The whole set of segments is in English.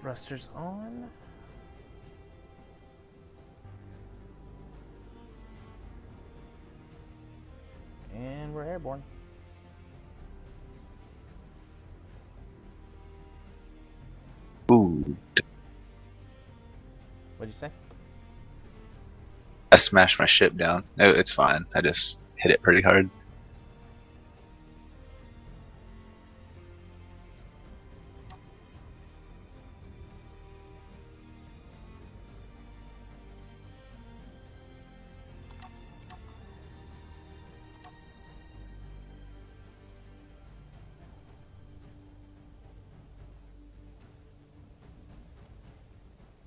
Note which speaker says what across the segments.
Speaker 1: Thrusters on. And we're airborne.
Speaker 2: Ooh.
Speaker 1: What'd you say?
Speaker 2: I smashed my ship down. No, it's fine. I just hit it pretty hard.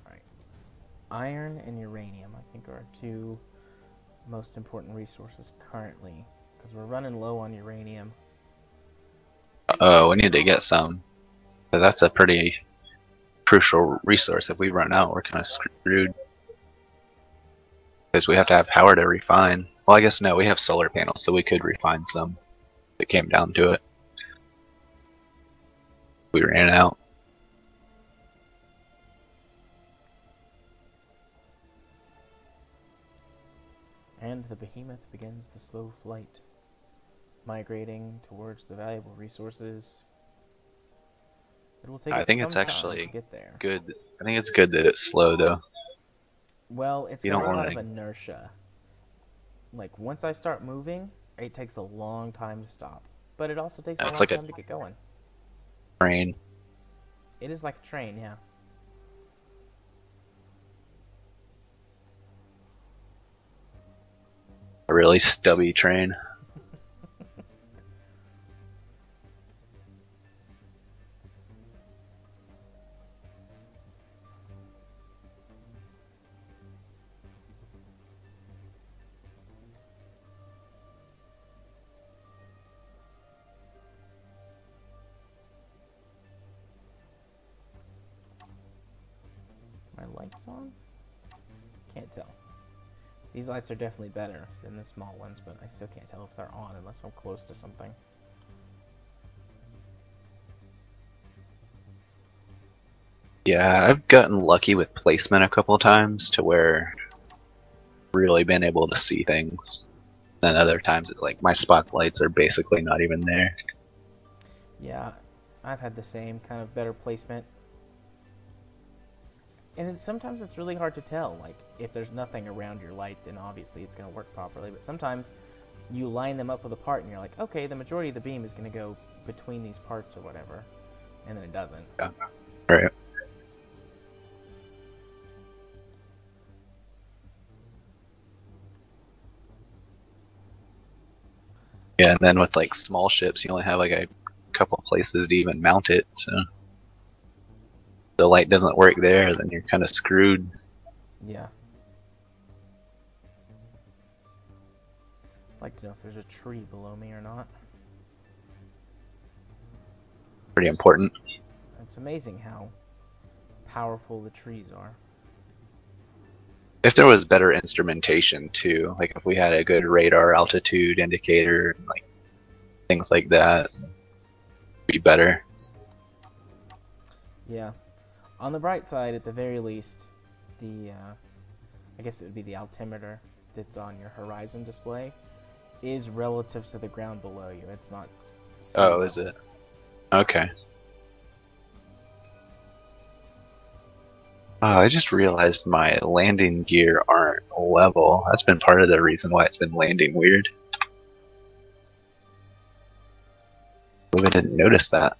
Speaker 1: Alright. Iron and uranium, I think, are our two most important resources currently. Because we're running low on uranium.
Speaker 2: Oh, we need to get some. But that's a pretty crucial resource. If we run out, we're kind of screwed. Because we have to have power to refine. Well, I guess no, we have solar panels, so we could refine some if it came down to it. We ran out.
Speaker 1: And the behemoth begins the slow flight, migrating towards the valuable resources. It will take
Speaker 2: I
Speaker 1: it
Speaker 2: think
Speaker 1: some
Speaker 2: it's
Speaker 1: time to
Speaker 2: actually
Speaker 1: get there.
Speaker 2: good. I think it's good that it's slow, though.
Speaker 1: Well, it's
Speaker 2: You
Speaker 1: got
Speaker 2: don't
Speaker 1: a lot
Speaker 2: want
Speaker 1: of
Speaker 2: to.
Speaker 1: inertia. Like, once I start moving, it takes a long time to stop. But it also takes a
Speaker 2: It's
Speaker 1: long
Speaker 2: like a
Speaker 1: time to get going.
Speaker 2: train.
Speaker 1: It is like a train, yeah.
Speaker 2: A really stubby train.
Speaker 1: My lights on? Can't tell. These lights are definitely better than the small ones, but I still can't tell if they're on unless I'm close to something.
Speaker 2: Yeah, I've gotten lucky with placement a couple of times to where really been able to see things. Then other times it's like my spotlights are basically not even there.
Speaker 1: Yeah, I've had the same kind of better placement. And sometimes it's really hard to tell. Like, if there's nothing around your light, then obviously it's going to work properly. But sometimes you line them up with a part and you're like, okay, the majority of the beam is going to go between these parts or whatever. And then it doesn't.
Speaker 2: Yeah. Right. Yeah, and then with like small ships, you only have like a couple places to even mount it. So the light doesn't work there, then you're kind of screwed.
Speaker 1: Yeah. I'd like to know if there's a tree below me or not.
Speaker 2: Pretty important.
Speaker 1: It's amazing how powerful the trees are.
Speaker 2: If there was better instrumentation too, like if we had a good radar altitude indicator, like things like that, be better.
Speaker 1: Yeah. On the bright side, at the very least, the, I guess it would be the altimeter that's on your horizon display, is relative to the ground below you. It's not sea
Speaker 2: Oh,
Speaker 1: level.
Speaker 2: is it? Okay. Oh, I just realized my landing gear aren't level. That's been part of the reason why it's been landing weird. I didn't notice that.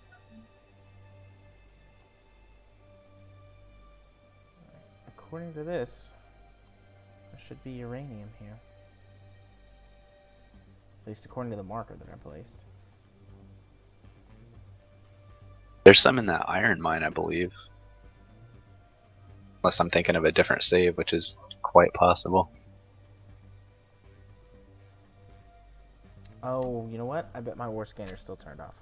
Speaker 1: According to this, there should be uranium here. At least according to the marker that I placed.
Speaker 2: There's some in that iron mine, I believe. Unless I'm thinking of a different save, which is quite possible.
Speaker 1: Oh, you know what? I bet my war scanner's still turned off.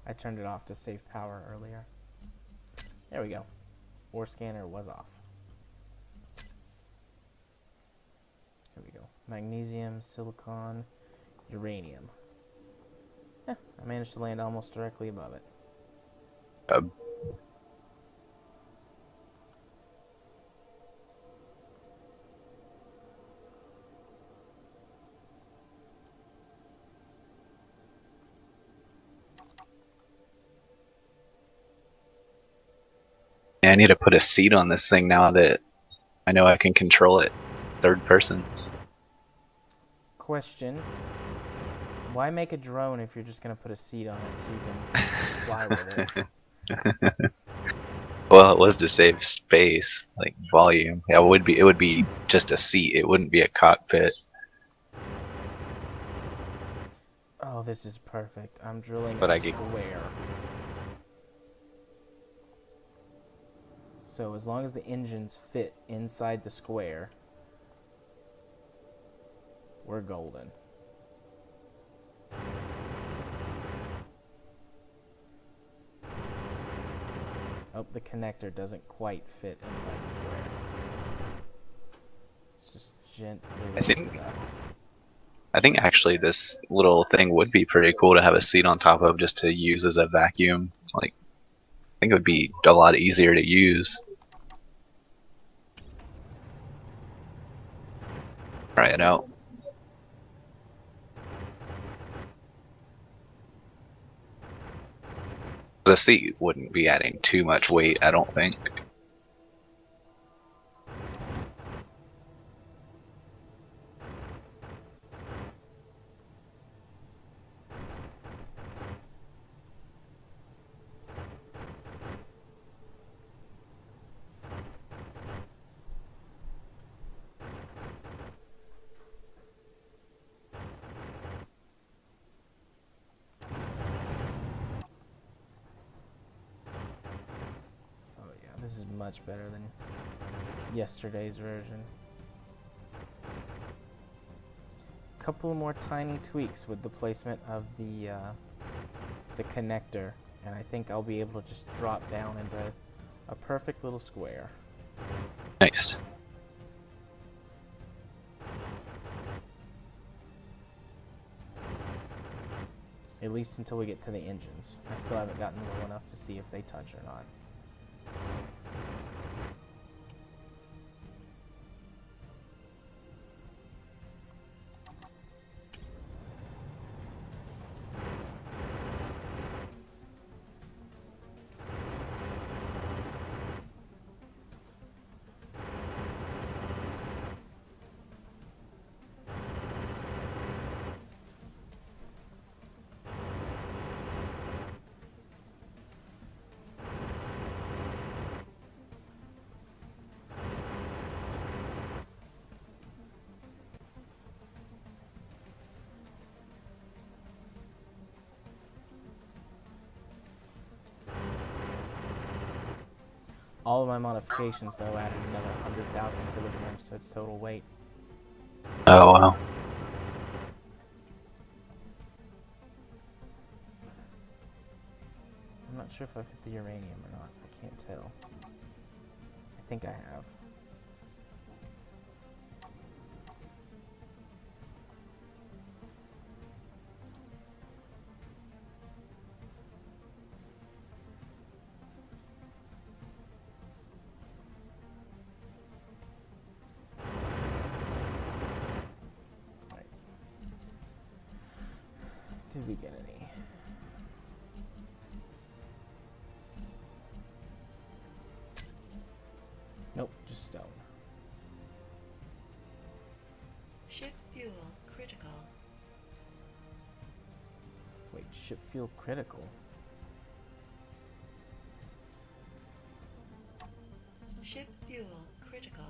Speaker 1: I turned it off to save power earlier. There we go. War scanner was off. Here we go. Magnesium, silicon, uranium. I managed to land almost directly above it.
Speaker 2: Uh, I need to put a seat on this thing now that I know I can control it third person.
Speaker 1: Question. Why make a drone if you're just going to put a seat on it so you can fly with it?
Speaker 2: Well, it was to save space, like volume. Yeah, it would be just a seat. It wouldn't be a cockpit.
Speaker 1: Oh, this is perfect. I'm drilling
Speaker 2: But
Speaker 1: a
Speaker 2: I get
Speaker 1: square. So as long as the engines fit inside the square, we're golden. Oh, the connector doesn't quite fit inside the square. It's just gently lifted up.
Speaker 2: I think actually this little thing would be pretty cool to have a seat on top of just to use as a vacuum. Like, I think it would be a lot easier to use. Try it out. The seat wouldn't be adding too much weight, I don't think.
Speaker 1: This is much better than yesterday's version. A couple more tiny tweaks with the placement of the connector, and I think I'll be able to just drop down into a perfect little square.
Speaker 2: Nice.
Speaker 1: At least until we get to the engines. I still haven't gotten low enough to see if they touch or not. All of my modifications, though, added another 100,000 kilograms to its total weight.
Speaker 2: Oh, wow.
Speaker 1: I'm not sure if I've hit the uranium or not. I can't tell. I think I have. Did we get any? Nope, just stone.
Speaker 3: Ship fuel critical.
Speaker 1: Wait, ship fuel critical?
Speaker 3: Ship fuel critical.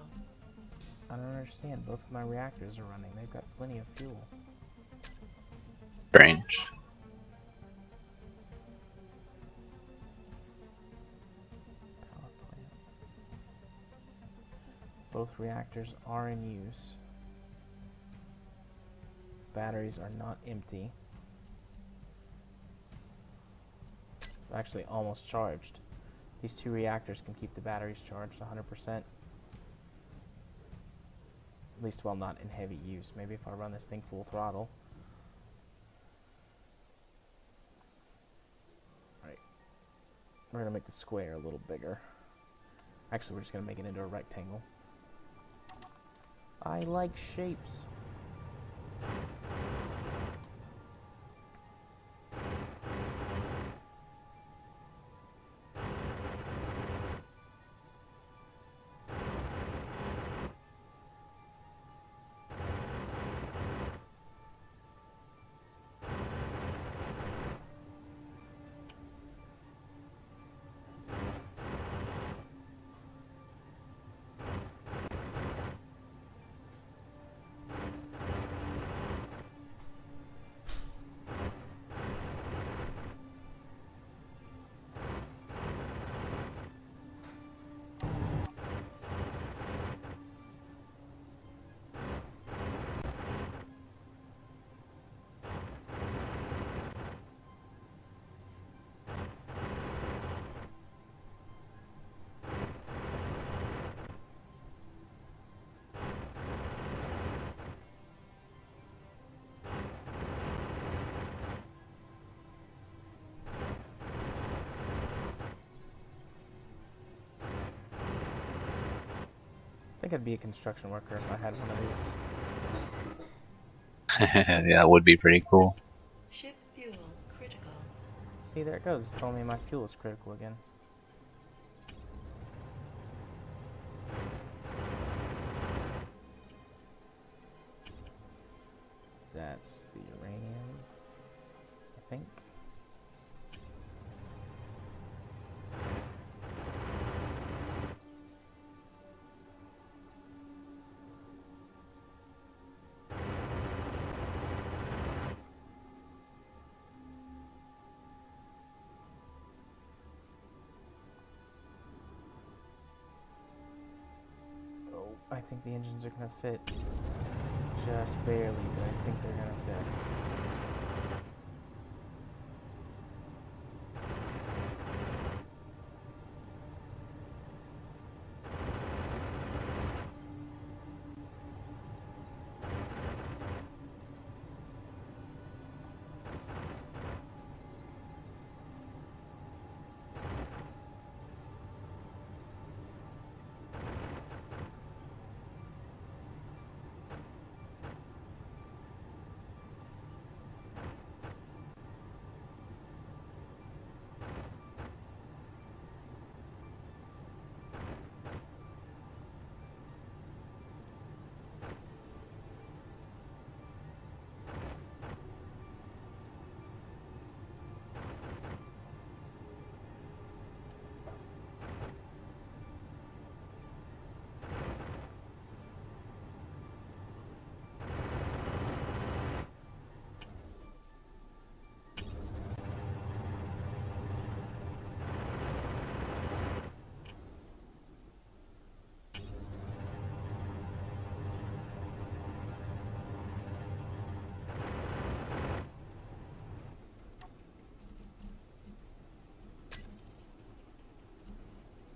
Speaker 1: I don't understand. Both of my reactors are running. They've got plenty of fuel.
Speaker 2: Strange.
Speaker 1: Power plant. Both reactors are in use. Batteries are not empty. Actually, almost charged. These two reactors can keep the batteries charged 100%. At least while not in heavy use. Maybe if I run this thing full throttle. Right. We're gonna make the square a little bigger. Actually, we're just gonna make it into a rectangle. I like shapes. I think I'd be a construction worker if I had one of these.
Speaker 2: Yeah, it would be pretty cool.
Speaker 3: Ship fuel critical.
Speaker 1: See, there it goes. It's telling me my fuel is critical again. That's the uranium, I think. Oh, I think the engines are gonna fit. Just barely, but I think they're gonna fit.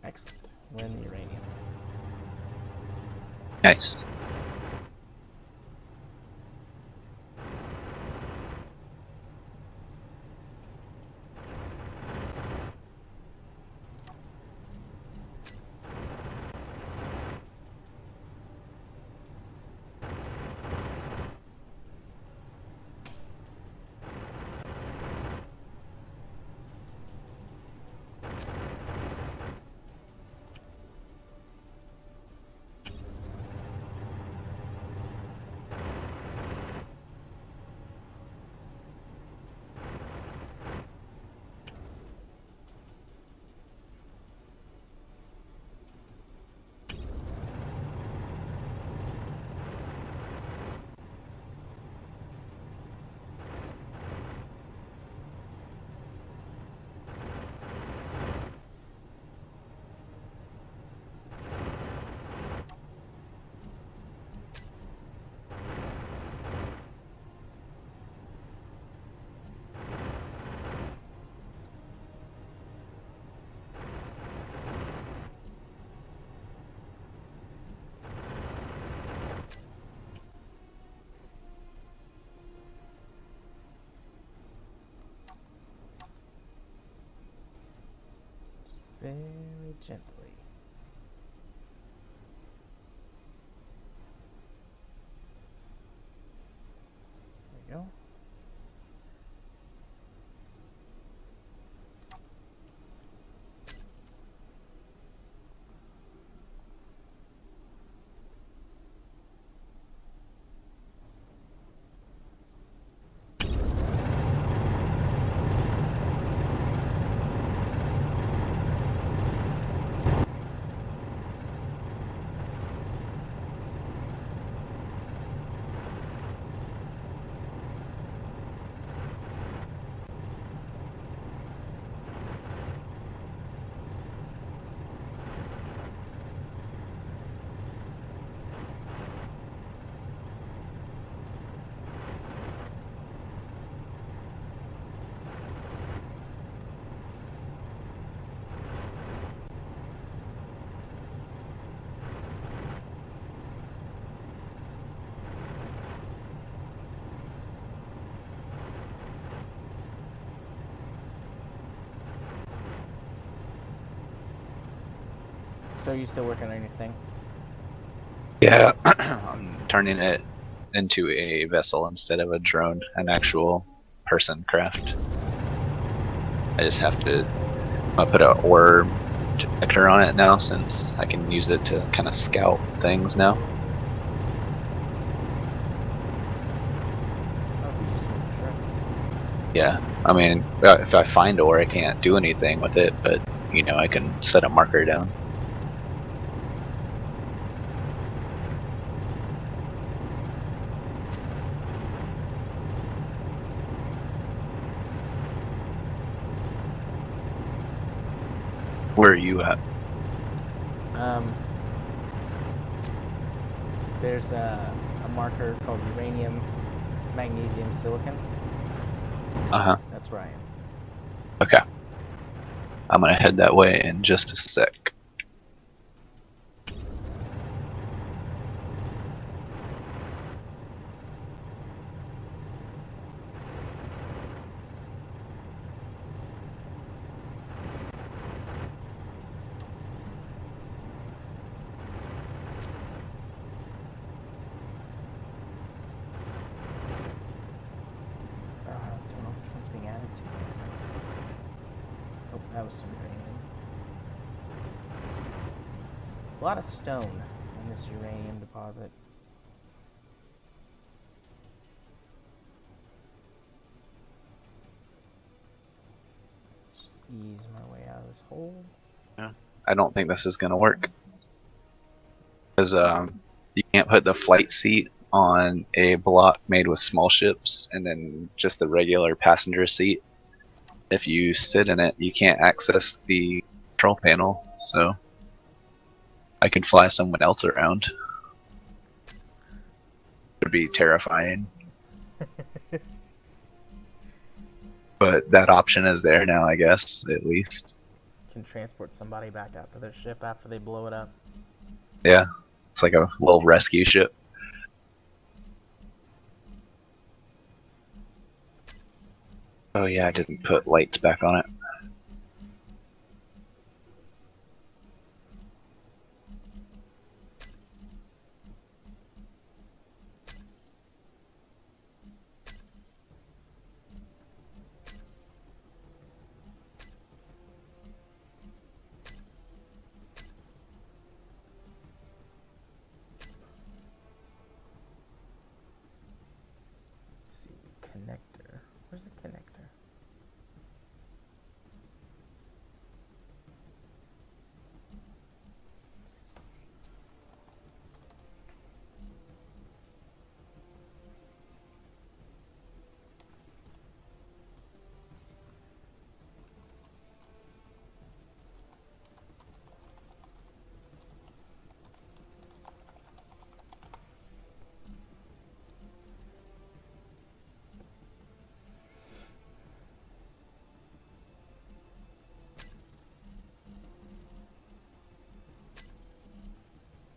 Speaker 1: Excellent. We're in the uranium.
Speaker 2: Nice.
Speaker 1: Very gently. There we go. So are you still working on your thing?
Speaker 2: Yeah, I'm turning it into a vessel instead of a drone, an actual person craft. I just have to put an orb detector on it now, since I can use it to kind of scout things now.
Speaker 1: That would be useful for sure.
Speaker 2: Yeah, I mean, if I find ore, I can't do anything with it, but you know, I can set a marker down. Where are you at?
Speaker 1: There's a marker called uranium, magnesium, silicon.
Speaker 2: Uh-huh.
Speaker 1: That's where I am.
Speaker 2: Okay. I'm gonna head that way in just a sec.
Speaker 1: Don't know which one's being added to. Oh, that was some uranium. A lot of stone in this uranium deposit. Just ease my way out of this hole.
Speaker 2: I don't think this is gonna work. Because you can't put the flight seat on a block made with small ships and then just the regular passenger seat. If you sit in it, you can't access the control panel, so I can fly someone else around. It would be terrifying. But that option is there now, I guess, at least.
Speaker 1: Can transport somebody back out to their ship after they blow it up.
Speaker 2: Yeah, it's like a little rescue ship. Oh yeah, I didn't put lights back on it.
Speaker 1: Let's see, connector. Where's the connector?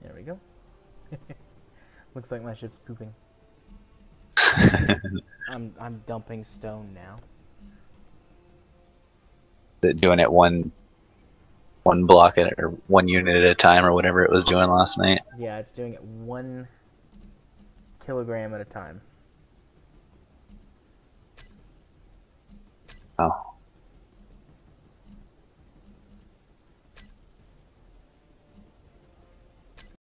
Speaker 1: There we go. Looks like my ship's pooping. I'm dumping stone now.
Speaker 2: Doing it one one block at or 1 unit at a time or whatever it was doing last night.
Speaker 1: Yeah, it's doing it 1 kilogram at a time.
Speaker 2: Oh.